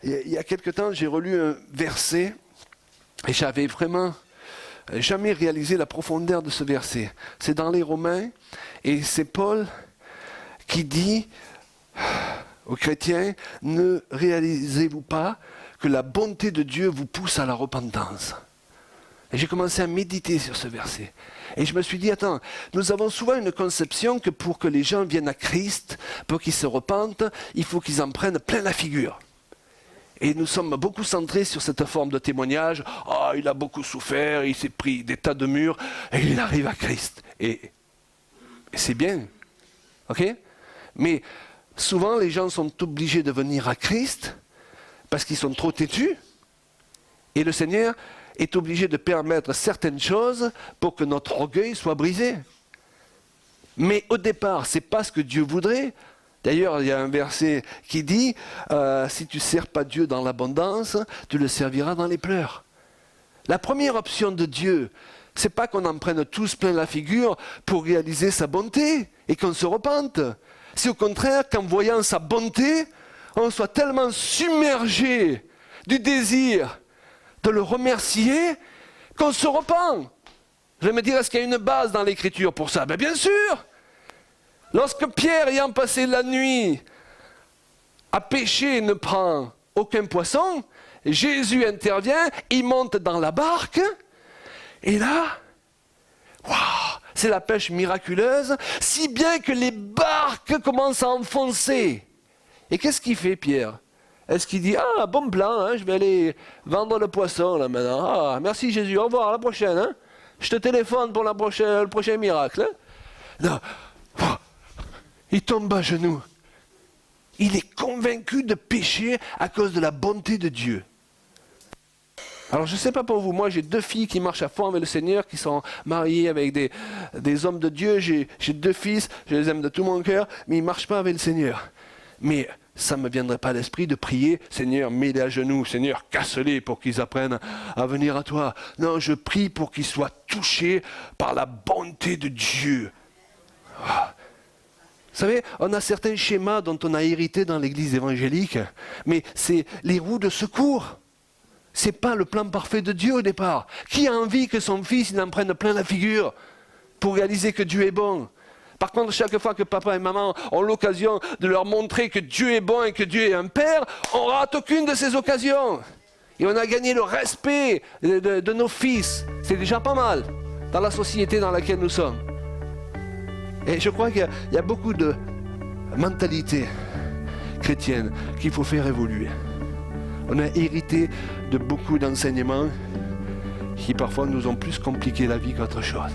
il y a quelque temps, j'ai relu un verset et j'avais vraiment jamais réalisé la profondeur de ce verset. C'est dans les Romains et c'est Paul qui dit aux chrétiens, ne réalisez-vous pas que la bonté de Dieu vous pousse à la repentance? Et j'ai commencé à méditer sur ce verset. Et je me suis dit, attends, nous avons souvent une conception que pour que les gens viennent à Christ, pour qu'ils se repentent, il faut qu'ils en prennent plein la figure. Et nous sommes beaucoup centrés sur cette forme de témoignage. Ah, il a beaucoup souffert, il s'est pris des tas de murs, et il arrive à Christ. Et c'est bien, ok? Mais souvent, les gens sont obligés de venir à Christ parce qu'ils sont trop têtus. Et le Seigneur est obligé de permettre certaines choses pour que notre orgueil soit brisé. Mais au départ, ce n'est pas ce que Dieu voudrait. D'ailleurs, il y a un verset qui dit si tu ne sers pas Dieu dans l'abondance, tu le serviras dans les pleurs. La première option de Dieu, ce n'est pas qu'on en prenne tous plein la figure pour réaliser sa bonté et qu'on se repente. C'est au contraire qu'en voyant sa bonté, on soit tellement submergé du désir de le remercier qu'on se repent. Je vais me dire, est-ce qu'il y a une base dans l'Écriture pour ça? Ben bien sûr. Lorsque Pierre, ayant passé la nuit à pêcher, ne prend aucun poisson, Jésus intervient, il monte dans la barque, et là, waouh, c'est la pêche miraculeuse, si bien que les barques commencent à enfoncer. Et qu'est-ce qu'il fait, Pierre? Est-ce qu'il dit, ah, bon plan, hein, je vais aller vendre le poisson là maintenant. Ah, merci Jésus, au revoir, à la prochaine. Hein. Je te téléphone pour le prochain miracle. Hein. Non. Oh. Il tombe à genoux. Il est convaincu de pécher à cause de la bonté de Dieu. Alors je ne sais pas pour vous, moi j'ai 2 filles qui marchent à fond avec le Seigneur, qui sont mariées avec des hommes de Dieu. J'ai 2 fils, je les aime de tout mon cœur, mais ils ne marchent pas avec le Seigneur. Mais ça ne me viendrait pas à l'esprit de prier, Seigneur, mets-les à genoux, Seigneur, casse-les pour qu'ils apprennent à venir à toi. Non, je prie pour qu'ils soient touchés par la bonté de Dieu. Vous savez, on a certains schémas dont on a hérité dans l'église évangélique, mais c'est les roues de secours. Ce n'est pas le plan parfait de Dieu au départ. Qui a envie que son fils il en prenne plein la figure pour réaliser que Dieu est bon? Par contre, chaque fois que papa et maman ont l'occasion de leur montrer que Dieu est bon et que Dieu est un père, on rate aucune de ces occasions. Et on a gagné le respect de nos fils. C'est déjà pas mal dans la société dans laquelle nous sommes. Et je crois qu'il y a beaucoup de mentalités chrétiennes qu'il faut faire évoluer. On a hérité de beaucoup d'enseignements qui parfois nous ont plus compliqué la vie qu'autre chose.